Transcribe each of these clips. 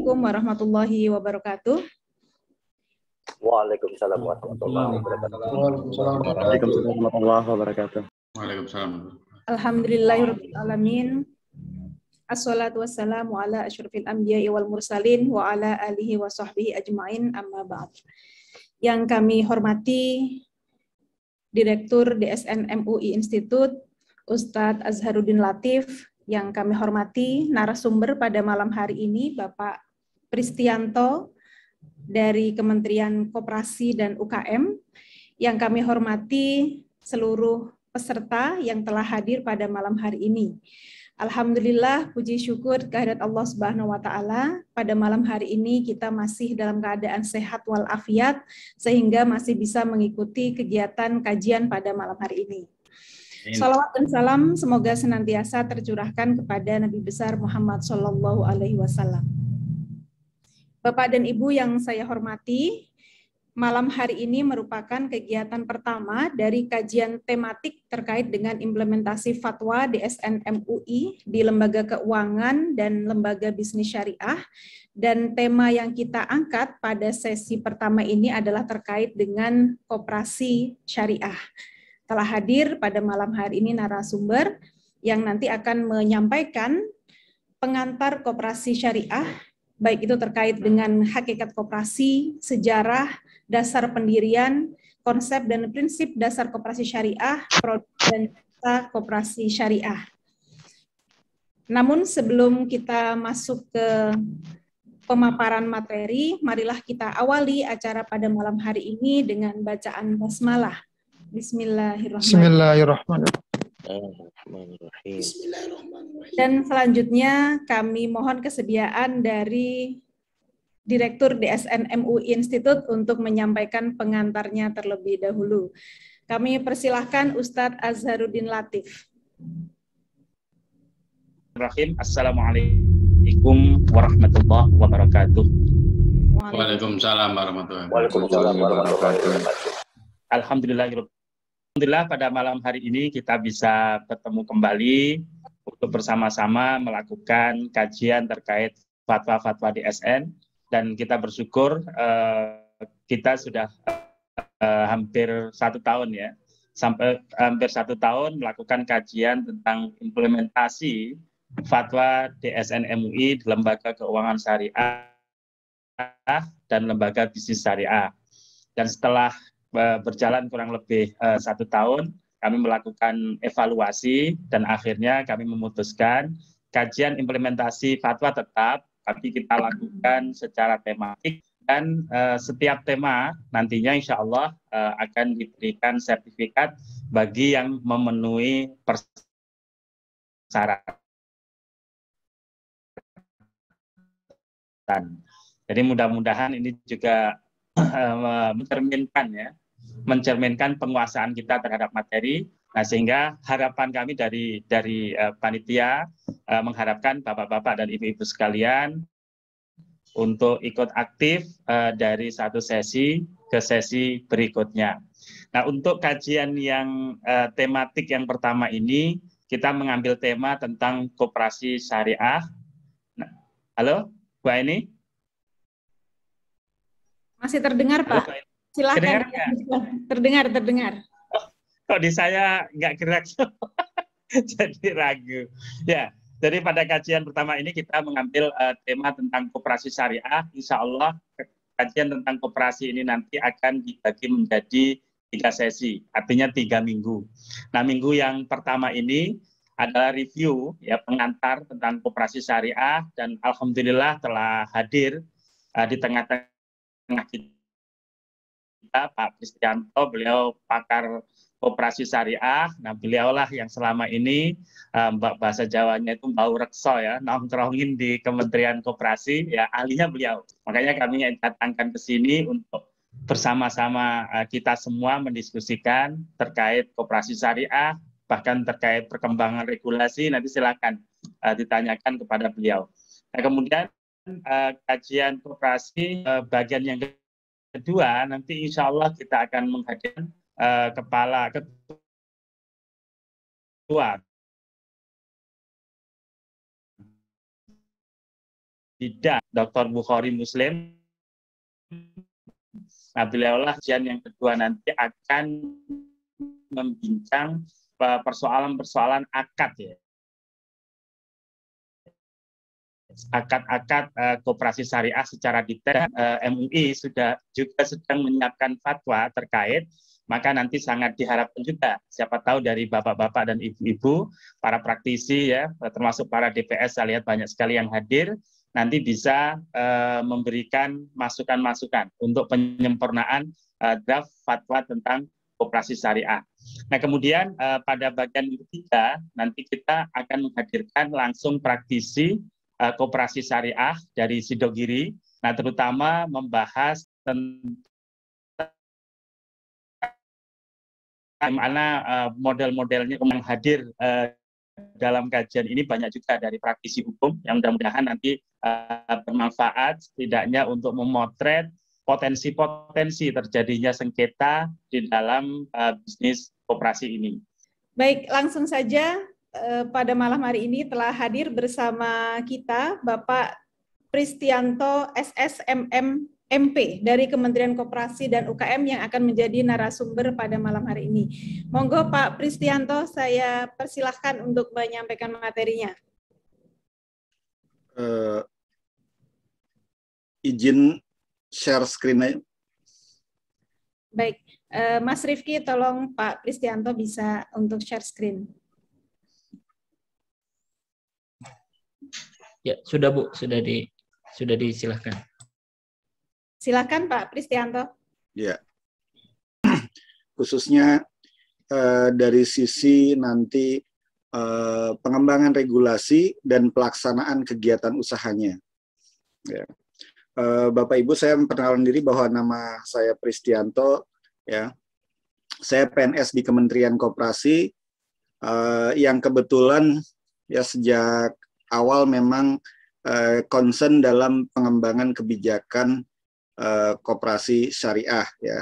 Assalamualaikum warahmatullahi wabarakatuh. Waalaikumsalam warahmatullahi wabarakatuh. Waalaikumsalam warahmatullahi wabarakatuh. Waalaikumsalam. Alhamdulillahirabbil alamin. Assalatu wassalamu ala asyrafil anbiya'i wal mursalin wa ala alihi wa sahbihi ajmain, amma ba'd. Yang kami hormati Direktur DSN MUI Institute, Ustadz Azharuddin Latif. Yang kami hormati narasumber pada malam hari ini, Bapak Pristianto dari Kementerian Koperasi dan UKM. Yang kami hormati seluruh peserta yang telah hadir pada malam hari ini. Alhamdulillah, puji syukur kehadirat Allah Subhanahu wa Ta'ala, pada malam hari ini kita masih dalam keadaan sehat walafiat sehingga masih bisa mengikuti kegiatan kajian pada malam hari ini. Salawat dan salam semoga senantiasa tercurahkan kepada Nabi besar Muhammad Sallallahu Alaihi Wasallam. Bapak dan Ibu yang saya hormati, malam hari ini merupakan kegiatan pertama dari kajian tematik terkait dengan implementasi fatwa DSN MUI di Lembaga Keuangan dan Lembaga Bisnis Syariah. Dan tema yang kita angkat pada sesi pertama ini adalah terkait dengan koperasi syariah. Telah hadir pada malam hari ini narasumber yang nanti akan menyampaikan pengantar koperasi syariah, baik itu terkait dengan hakikat koperasi, sejarah, dasar pendirian, konsep dan prinsip dasar koperasi syariah, produk dan jasa koperasi syariah. Namun sebelum kita masuk ke pemaparan materi, marilah kita awali acara pada malam hari ini dengan bacaan basmalah. Bismillahirrahmanirrahim. Dan selanjutnya kami mohon kesediaan dari Direktur DSN MUI Institute untuk menyampaikan pengantarnya terlebih dahulu. Kami persilahkan Ustadz Azharuddin Latif. Assalamualaikum warahmatullahi wabarakatuh. Waalaikumsalam warahmatullahi wabarakatuh. Alhamdulillah pada malam hari ini kita bisa bertemu kembali untuk bersama-sama melakukan kajian terkait fatwa-fatwa DSN. Dan kita bersyukur kita sudah hampir 1 tahun ya, sampai hampir 1 tahun melakukan kajian tentang implementasi fatwa DSN MUI di Lembaga Keuangan Syariah dan Lembaga Bisnis Syariah. Dan setelah berjalan kurang lebih 1 tahun, kami melakukan evaluasi dan akhirnya kami memutuskan kajian implementasi fatwa tetap, tapi kita lakukan secara tematik dan setiap tema nantinya insya Allah akan diberikan sertifikat bagi yang memenuhi persyaratan. Jadi mudah-mudahan ini juga mencerminkan penguasaan kita terhadap materi. Nah, sehingga harapan kami dari panitia mengharapkan bapak-bapak dan ibu-ibu sekalian untuk ikut aktif dari satu sesi ke sesi berikutnya. Nah, untuk kajian yang tematik yang pertama ini, kita mengambil tema tentang koperasi syariah. Nah, halo, Bu Aini? Masih terdengar, Pak? Halo, silakan. Terdengar. Kok di saya nggak gerak, jadi ragu. Ya, jadi pada kajian pertama ini kita mengambil tema tentang koperasi syariah. Insya Allah kajian tentang koperasi ini nanti akan dibagi menjadi 3 sesi, artinya 3 minggu. Nah, minggu yang pertama ini adalah review, ya, pengantar tentang koperasi syariah, dan alhamdulillah telah hadir di tengah-tengah kita Pak Pristianto, beliau pakar koperasi syariah. Nah, beliaulah yang selama ini bahasa Jawanya itu bau rekso ya, nongkrongin di Kementerian Koperasi, ya ahlinya beliau. Makanya kami datangkan ke sini untuk bersama-sama kita semua mendiskusikan terkait koperasi syariah, bahkan terkait perkembangan regulasi. Nanti silakan ditanyakan kepada beliau. Nah, kemudian kajian koperasi bagian yang kedua, nanti insya Allah kita akan menghadirkan kepala ketua Tidak, Dr. Bukhari Muslim. Nah, beliaulah kajian yang kedua nanti akan membincang persoalan-persoalan akad ya. Akad-akad koperasi syariah secara detail. MUI sudah juga sedang menyiapkan fatwa terkait, maka nanti sangat diharapkan juga siapa tahu dari bapak-bapak dan ibu-ibu, para praktisi ya, termasuk para DPS, saya lihat banyak sekali yang hadir, nanti bisa memberikan masukan-masukan untuk penyempurnaan draft fatwa tentang koperasi syariah. Nah, kemudian pada bagian ketiga nanti kita akan menghadirkan langsung praktisi koperasi syariah dari Sidogiri. Nah, terutama membahas tentang bagaimana model-modelnya yang hadir dalam kajian ini banyak juga dari praktisi hukum yang mudah-mudahan nanti bermanfaat setidaknya untuk memotret potensi-potensi terjadinya sengketa di dalam bisnis koperasi ini. Baik, langsung saja pada malam hari ini telah hadir bersama kita Bapak Pristianto SSMM MP dari Kementerian Koperasi dan UKM yang akan menjadi narasumber pada malam hari ini. Monggo Pak Pristianto, saya persilahkan untuk menyampaikan materinya. Izin share screen-nya. Baik, Mas Rifki, tolong Pak Pristianto bisa untuk share screen. Ya, sudah Bu, sudah disilahkan. Silakan Pak Pristianto. Ya, khususnya dari sisi nanti pengembangan regulasi dan pelaksanaan kegiatan usahanya. Ya. Bapak Ibu, saya memperkenalkan diri bahwa nama saya Pristianto. Ya, saya PNS di Kementerian Koperasi yang kebetulan ya sejak awal memang concern dalam pengembangan kebijakan koperasi syariah ya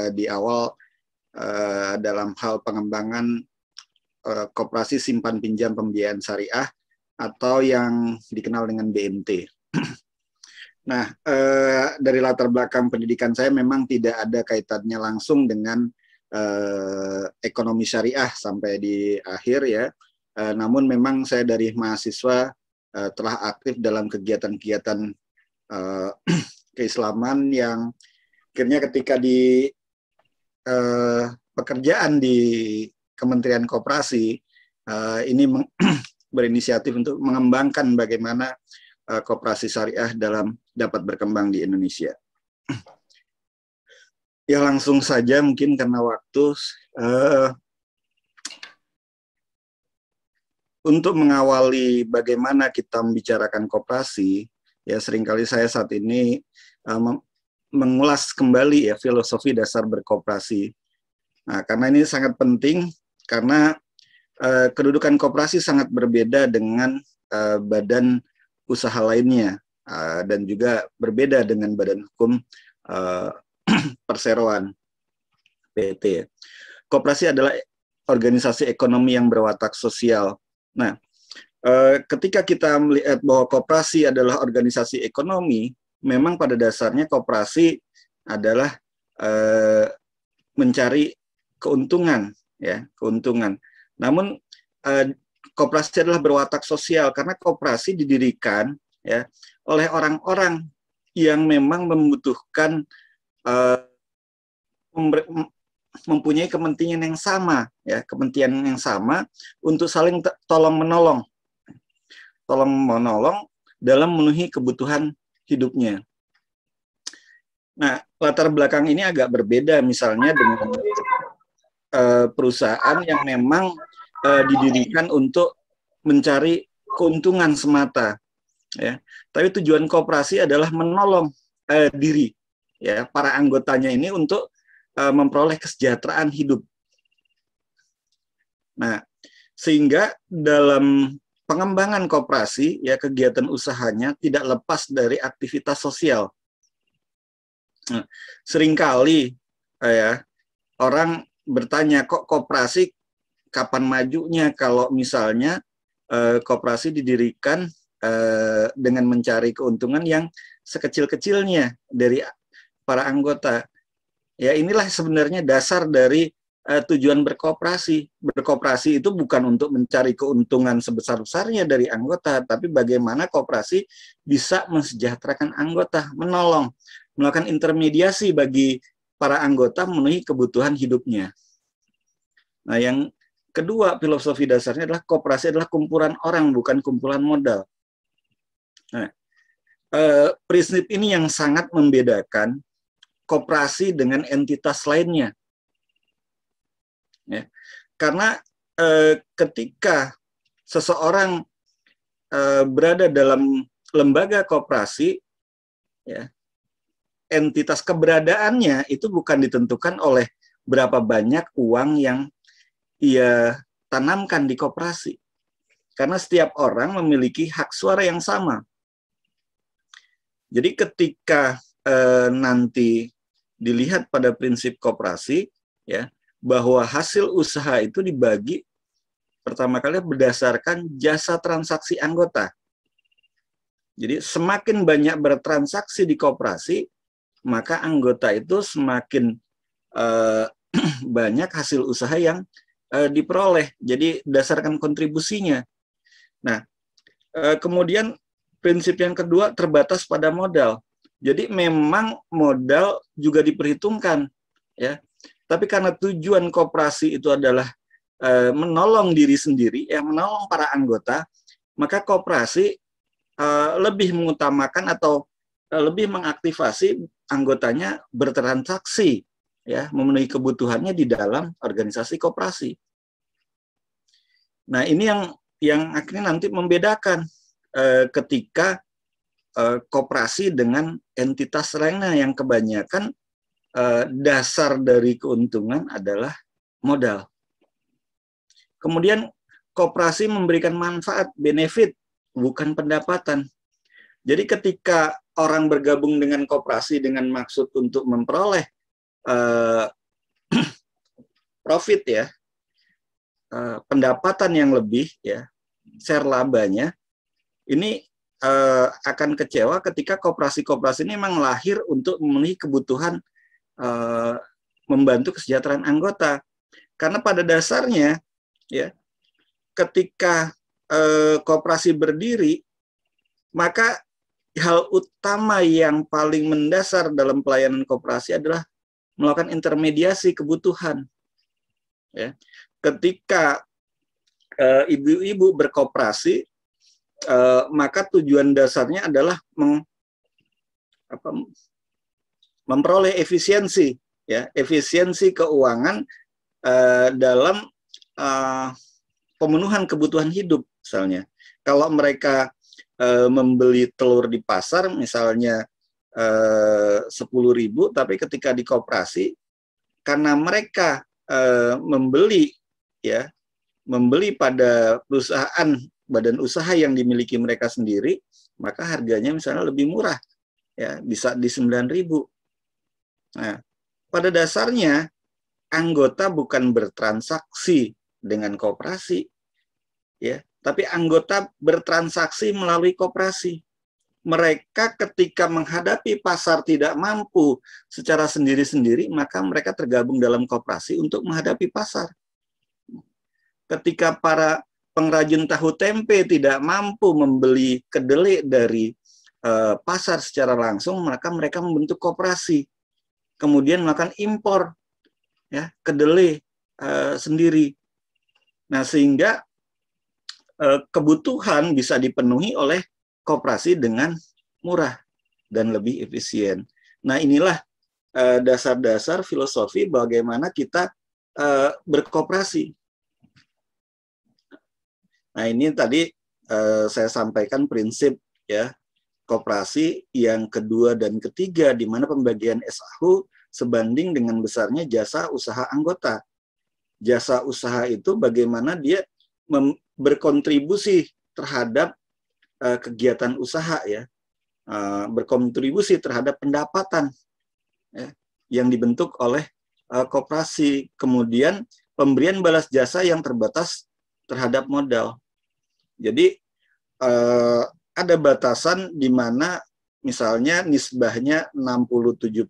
di awal dalam hal pengembangan koperasi simpan pinjam pembiayaan syariah atau yang dikenal dengan BMT. Nah, dari latar belakang pendidikan saya memang tidak ada kaitannya langsung dengan ekonomi syariah sampai di akhir ya. Namun memang saya dari mahasiswa telah aktif dalam kegiatan-kegiatan keislaman yang akhirnya ketika di pekerjaan di Kementerian Koperasi ini berinisiatif untuk mengembangkan bagaimana koperasi syariah dapat berkembang di Indonesia. Ya langsung saja mungkin karena waktu. Untuk mengawali bagaimana kita membicarakan koperasi, ya seringkali saya saat ini mengulas kembali ya filosofi dasar berkoperasi. Nah, karena ini sangat penting karena kedudukan koperasi sangat berbeda dengan badan usaha lainnya dan juga berbeda dengan badan hukum perseroan PT. Koperasi adalah organisasi ekonomi yang berwatak sosial. Nah, ketika kita melihat bahwa koperasi adalah organisasi ekonomi, memang pada dasarnya koperasi adalah mencari keuntungan, ya, keuntungan. Namun koperasi adalah berwatak sosial karena koperasi didirikan ya oleh orang-orang yang memang membutuhkan mempunyai kepentingan yang sama ya, kepentingan yang sama untuk saling tolong menolong dalam memenuhi kebutuhan hidupnya. Nah, latar belakang ini agak berbeda misalnya dengan perusahaan yang memang didirikan untuk mencari keuntungan semata ya. Tapi tujuan koperasi adalah menolong diri ya para anggotanya ini untuk memperoleh kesejahteraan hidup. Nah, sehingga dalam pengembangan koperasi ya kegiatan usahanya tidak lepas dari aktivitas sosial. Nah, seringkali ya orang bertanya kok koperasi kapan majunya kalau misalnya koperasi didirikan dengan mencari keuntungan yang sekecil-kecilnya dari para anggota. Ya, inilah sebenarnya dasar dari tujuan berkoperasi. Berkoperasi itu bukan untuk mencari keuntungan sebesar-besarnya dari anggota, tapi bagaimana koperasi bisa mensejahterakan anggota, menolong, melakukan intermediasi bagi para anggota memenuhi kebutuhan hidupnya. Nah, yang kedua, filosofi dasarnya adalah koperasi adalah kumpulan orang, bukan kumpulan modal. Nah, prinsip ini yang sangat membedakan koperasi dengan entitas lainnya. Ya, karena ketika seseorang berada dalam lembaga koperasi, ya, entitas keberadaannya itu bukan ditentukan oleh berapa banyak uang yang ia tanamkan di koperasi, karena setiap orang memiliki hak suara yang sama. Jadi ketika nanti dilihat pada prinsip koperasi, ya, bahwa hasil usaha itu dibagi pertama kali berdasarkan jasa transaksi anggota. Jadi semakin banyak bertransaksi di koperasi, maka anggota itu semakin banyak hasil usaha yang diperoleh. Jadi berdasarkan kontribusinya. Nah, kemudian prinsip yang kedua terbatas pada modal. Jadi memang modal juga diperhitungkan, ya. Tapi karena tujuan koperasi itu adalah menolong diri sendiri, ya, menolong para anggota, maka koperasi lebih mengutamakan atau lebih mengaktifasi anggotanya bertransaksi, ya, memenuhi kebutuhannya di dalam organisasi koperasi. Nah, ini yang akhirnya nanti membedakan ketika koperasi dengan entitas lainnya yang kebanyakan dasar dari keuntungan adalah modal. Kemudian koperasi memberikan manfaat, benefit, bukan pendapatan. Jadi ketika orang bergabung dengan koperasi dengan maksud untuk memperoleh profit, ya, pendapatan yang lebih, ya, share labanya, ini akan kecewa ketika koperasi-koperasi ini memang lahir untuk memenuhi kebutuhan membantu kesejahteraan anggota. Karena pada dasarnya, ya, ketika koperasi berdiri, maka hal utama yang paling mendasar dalam pelayanan koperasi adalah melakukan intermediasi kebutuhan. Ya. Ketika ibu-ibu berkoperasi, maka tujuan dasarnya adalah memperoleh efisiensi, ya, efisiensi keuangan dalam pemenuhan kebutuhan hidup. Misalnya, kalau mereka membeli telur di pasar, misalnya 10.000, tapi ketika di koperasi, karena mereka membeli, ya, membeli pada perusahaan badan usaha yang dimiliki mereka sendiri, maka harganya misalnya lebih murah, ya, bisa di 9.000. Nah, pada dasarnya anggota bukan bertransaksi dengan koperasi, ya, tapi anggota bertransaksi melalui koperasi. Mereka ketika menghadapi pasar tidak mampu secara sendiri-sendiri, maka mereka tergabung dalam koperasi untuk menghadapi pasar. Ketika para pengrajin tahu tempe tidak mampu membeli kedelai dari pasar secara langsung, maka mereka membentuk koperasi. Kemudian melakukan impor, ya, kedelai sendiri. Nah, sehingga kebutuhan bisa dipenuhi oleh koperasi dengan murah dan lebih efisien. Nah, inilah dasar-dasar filosofi bagaimana kita berkoperasi. Nah, ini tadi saya sampaikan prinsip, ya, koperasi yang kedua dan ketiga, di mana pembagian SAU sebanding dengan besarnya jasa usaha anggota. Jasa usaha itu bagaimana dia berkontribusi terhadap kegiatan usaha, ya, berkontribusi terhadap pendapatan, ya, yang dibentuk oleh koperasi. Kemudian pemberian balas jasa yang terbatas terhadap modal. Jadi ada batasan di mana misalnya nisbahnya 60-70,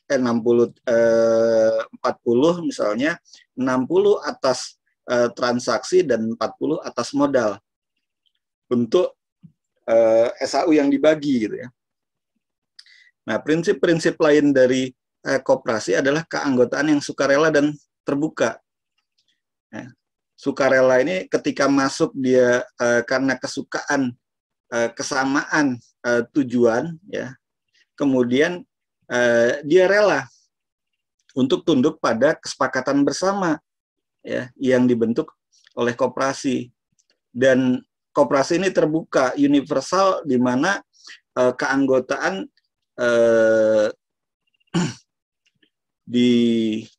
60-40 misalnya, 60 atas transaksi dan 40 atas modal untuk SAU yang dibagi gitu ya. Nah, prinsip-prinsip lain dari koperasi adalah keanggotaan yang sukarela dan terbuka. Ya, sukarela ini ketika masuk dia karena kesukaan, kesamaan tujuan, ya, kemudian dia rela untuk tunduk pada kesepakatan bersama, ya, yang dibentuk oleh koperasi. Dan koperasi ini terbuka, universal, di mana keanggotaan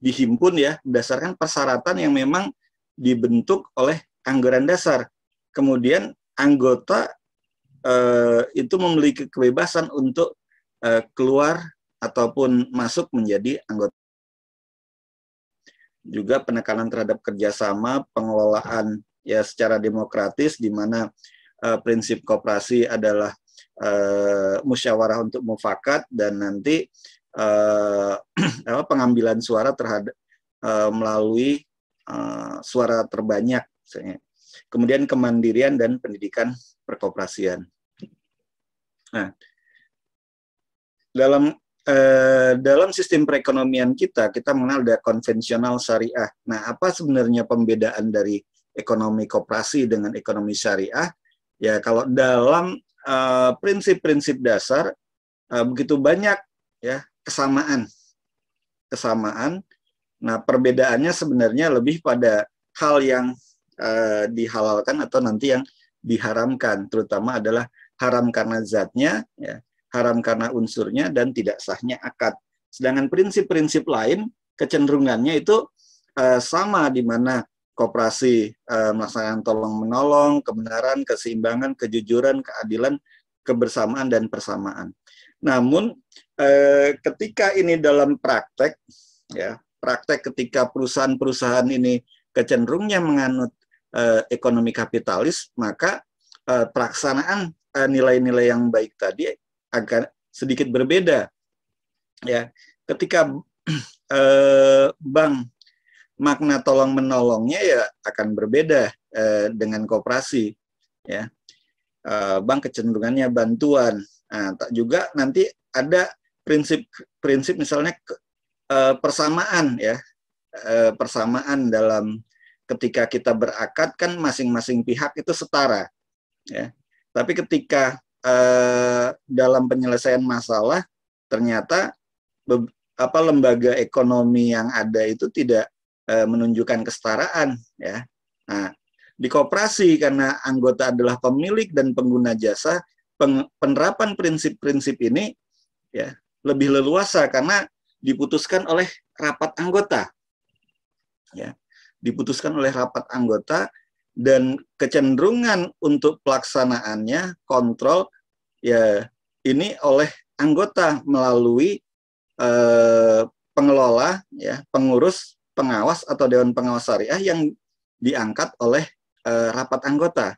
dihimpun ya berdasarkan persyaratan yang memang dibentuk oleh anggaran dasar. Kemudian anggota itu memiliki kebebasan untuk keluar ataupun masuk menjadi anggota. Juga penekanan terhadap kerjasama, pengelolaan ya secara demokratis, di mana prinsip koperasi adalah musyawarah untuk mufakat, dan nanti pengambilan suara terhadap melalui suara terbanyak misalnya. Kemudian kemandirian dan pendidikan perkoperasian. Nah, dalam sistem perekonomian kita mengenal ada konvensional syariah. Nah, apa sebenarnya pembedaan dari ekonomi koperasi dengan ekonomi syariah? Ya, kalau dalam prinsip-prinsip dasar begitu banyak ya kesamaan. Nah, perbedaannya sebenarnya lebih pada hal yang dihalalkan atau nanti yang diharamkan, terutama adalah haram karena zatnya, ya, haram karena unsurnya, dan tidak sahnya akad. Sedangkan prinsip-prinsip lain kecenderungannya itu sama, di mana koperasi melaksanakan tolong-menolong, kebenaran, keseimbangan, kejujuran, keadilan, kebersamaan, dan persamaan. Namun ketika ini dalam praktek, ya, praktek ketika perusahaan-perusahaan ini kecenderungnya menganut ekonomi kapitalis, maka pelaksanaan nilai-nilai yang baik tadi agak sedikit berbeda. Ya, ketika bank makna tolong menolongnya ya akan berbeda dengan koperasi, ya. Bank kecenderungannya bantuan. Nah, juga nanti ada prinsip misalnya persamaan, ya, persamaan dalam ketika kita berakad kan masing-masing pihak itu setara, ya. Tapi ketika dalam penyelesaian masalah ternyata lembaga ekonomi yang ada itu tidak menunjukkan kesetaraan, ya. Nah, di koperasi karena anggota adalah pemilik dan pengguna jasa, penerapan prinsip-prinsip ini ya lebih leluasa karena diputuskan oleh rapat anggota, ya, diputuskan oleh rapat anggota, dan kecenderungan untuk pelaksanaannya, kontrol, ya, ini oleh anggota melalui pengelola, ya, pengurus, pengawas atau dewan pengawas syariah yang diangkat oleh rapat anggota.